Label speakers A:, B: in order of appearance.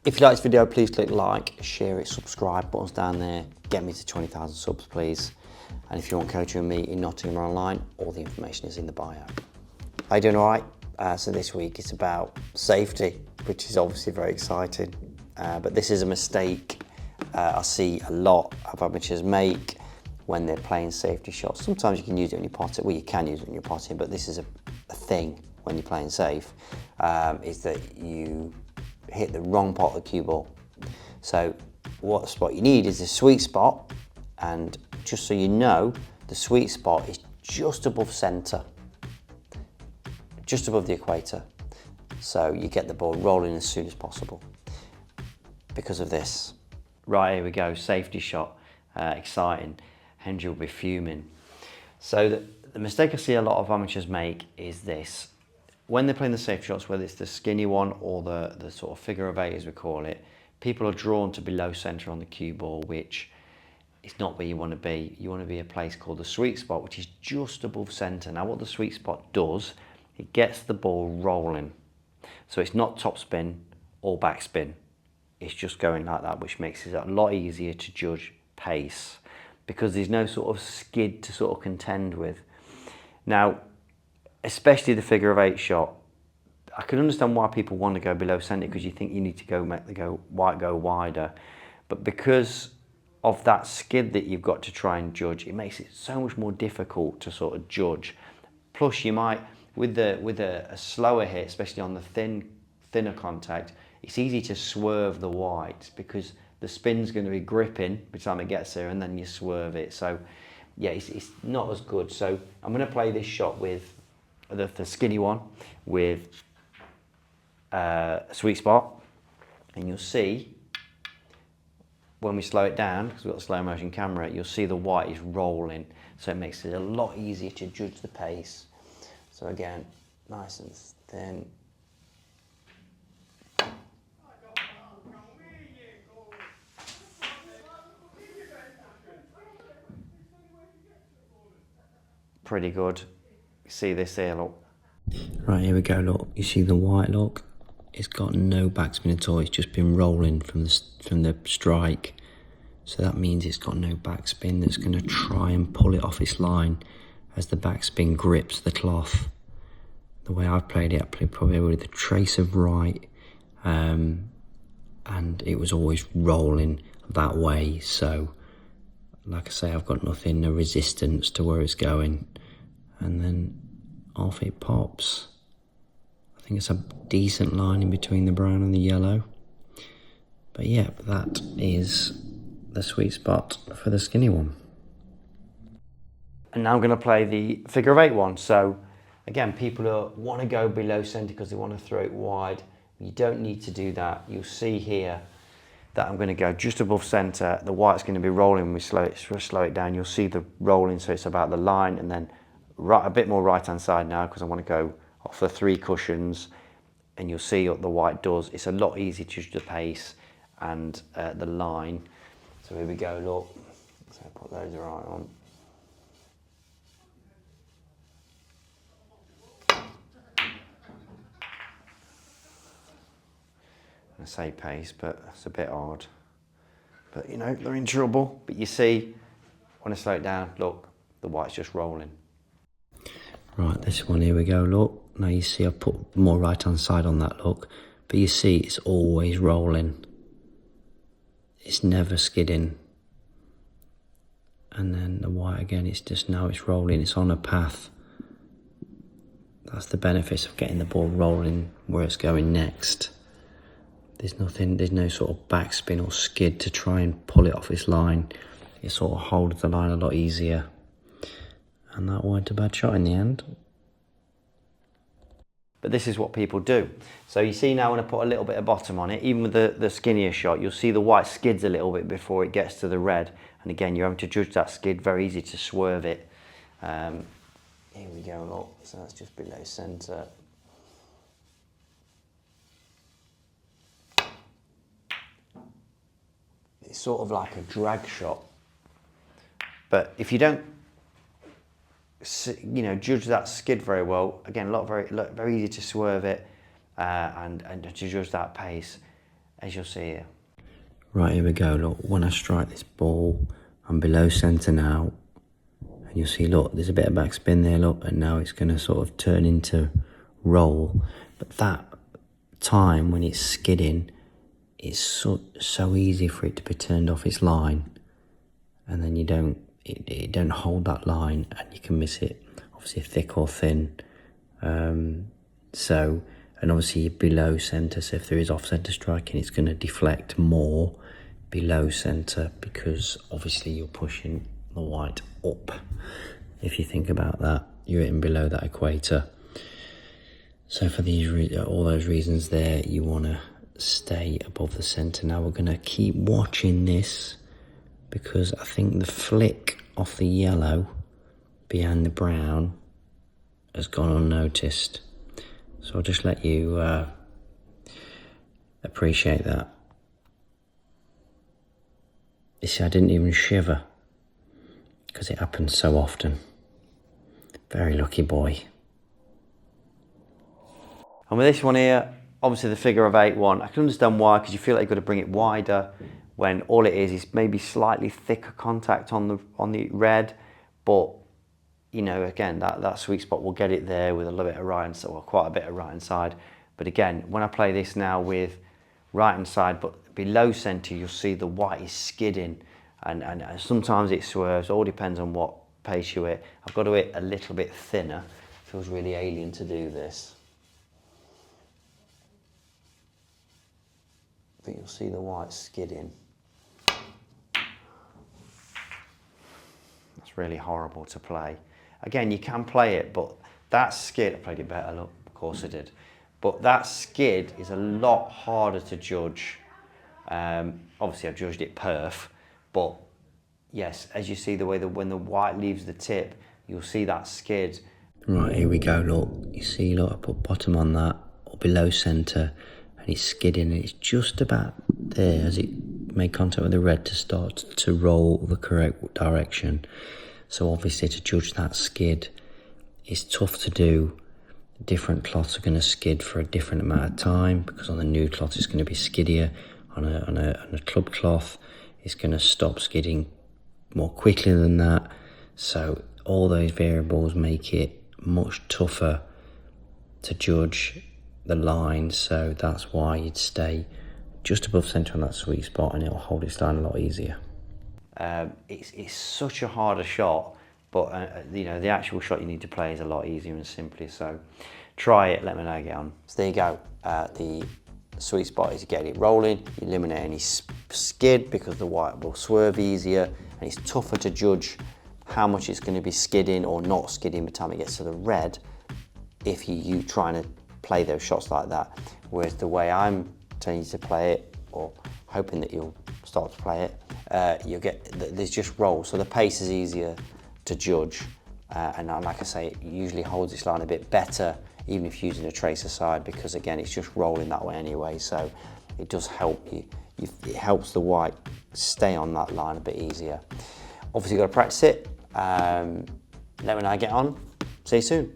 A: If you like this video, please click like, share it, subscribe, buttons down there. Get me to 20,000 subs, please. And if you want coaching with me in Nottingham or online, all the information is in the bio. Are you doing all right? So this week it's about safety, which is obviously very exciting. But this is a mistake I see a lot of amateurs make when they're playing safety shots. Sometimes you can use it when you're potting. Well, you can use it when you're potting, but this is a thing when you're playing safe, is that you hit the wrong part of the cue ball. So what spot you need is the sweet spot, and just so you know, the sweet spot is just above centre, just above the equator. So you get the ball rolling as soon as possible because of this. Right, here we go, safety shot, exciting. Henry will be fuming. So the mistake I see a lot of amateurs make is this. When they're playing the safe shots, whether it's the skinny one or the sort of figure of eight as we call it, people are drawn to below centre on the cue ball, which is not where you want to be. You want to be a place called the sweet spot, which is just above centre. Now what the sweet spot does, it gets the ball rolling. So it's not top spin or back spin. It's just going like that, which makes it a lot easier to judge pace because there's no sort of skid to sort of contend with. Now, especially the figure of eight shot, I can understand why people want to go below centre because you think you need to make the go wider, but because of that skid that you've got to try and judge, it makes it so much more difficult to sort of judge. Plus, you might with a slower hit, especially on the thinner contact, it's easy to swerve the white because the spin's going to be gripping by the time it gets there, and then you swerve it. So, yeah, it's not as good. So I'm going to play this shot with the skinny one with a sweet spot, and you'll see when we slow it down, because we've got a slow motion camera, you'll see the white is rolling, so it makes it a lot easier to judge the pace. So again, nice and thin. Pretty good. See this here, look. Right, here we go, look. You see the white, look? It's got no backspin at all. It's just been rolling from the strike. So that means it's got no backspin that's going to try and pull it off its line as the backspin grips the cloth. The way I've played it, I played probably with a trace of right, and it was always rolling that way. So, like I say, I've got nothing, no resistance to where it's going. And then off it pops. I think it's a decent line in between the brown and the yellow. But yeah, that is the sweet spot for the skinny one. And now I'm going to play the figure of eight one. So again, people want to go below centre because they want to throw it wide. You don't need to do that. You'll see here that I'm going to go just above centre. The white's going to be rolling when we slow it down. You'll see the rolling, so it's about the line, and then a bit more right hand side now because I want to go off the three cushions, and you'll see what the white does. It's a lot easier to judge the pace and the line. So here we go, look. So I put those right on. I say pace, but it's a bit hard. But you know, they're in trouble. But you see, when I slow it down, look, the white's just rolling. Right, this one, here we go, look. Now you see I put more right hand side on that, look. But you see it's always rolling. It's never skidding. And then the white again, it's just now it's rolling, it's on a path. That's the benefits of getting the ball rolling where it's going next. There's no sort of backspin or skid to try and pull it off its line. It sort of holds the line a lot easier. And that wasn't a bad shot in the end. But this is what people do. So you see now when I put a little bit of bottom on it, even with the skinnier shot, you'll see the white skids a little bit before it gets to the red. And again, you're having to judge that skid, very easy to swerve it. Here we go, look. So that's just below centre. It's sort of like a drag shot. But if you don't judge that skid very well, again, very easy to swerve it and to judge that pace. as you'll see here.
B: Right, here we go. Look, when I strike this ball, I'm below centre now. And you'll see, look, there's a bit of backspin there, look, and now it's going to sort of turn into roll. But that time when it's skidding, it's so easy for it to be turned off its line. And then it don't hold that line and you can miss it, obviously thick or thin. And obviously below centre, so if there is off-centre striking, it's going to deflect more below centre because obviously you're pushing the white up. If you think about that, you're hitting below that equator. So for all those reasons there, you want to stay above the centre. Now we're going to keep watching this because I think the flick off the yellow behind the brown has gone unnoticed. So I'll just let you appreciate that. You see, I didn't even shiver because it happens so often. Very lucky boy.
A: And with this one here, obviously the figure of 8-1, I can understand why, because you feel like you've got to bring it wider when all it is maybe slightly thicker contact on the red, but you know, again, that sweet spot will get it there with a little bit of right hand side, or quite a bit of right hand side. But again, when I play this now with right hand side, but below centre, you'll see the white is skidding, and sometimes it swerves. All depends on what pace you hit. I've got to hit a little bit thinner. Feels really alien to do this. But you'll see the white skidding. That's really horrible to play. Again, you can play it, but that skid, I played it better, look, of course I did. But that skid is a lot harder to judge. Obviously I've judged it perf, but yes, as you see the way that when the white leaves the tip, you'll see that skid.
B: Right, here we go, look. You see, look, I put bottom on that, or below centre, and it's skidding, and it's just about there as it made contact with the red to start to roll the correct direction. So obviously to judge that skid is tough to do. Different cloths are going to skid for a different amount of time, because on the nude cloth it's going to be skiddier. On a club cloth it's going to stop skidding more quickly than that. So all those variables make it much tougher to judge the line. So that's why you'd stay just above centre on that sweet spot, and it'll hold its line a lot easier.
A: It's such a harder shot, but you know, the actual shot you need to play is a lot easier and simpler. So try it, let me know how you get on. So there you go. The sweet spot is getting it rolling. You eliminate any skid because the white will swerve easier, and it's tougher to judge how much it's going to be skidding or not skidding by the time it gets to the red if you trying to play those shots like that. Whereas the way I'm telling you to play it, or hoping that you'll start to play it, you'll get, there's just rolls. So the pace is easier to judge, and like I say, it usually holds its line a bit better, even if using a tracer side, because again, it's just rolling that way anyway. So it does help you. It helps the white stay on that line a bit easier. Obviously, you've got to practice it. Let me know how you get on. See you soon.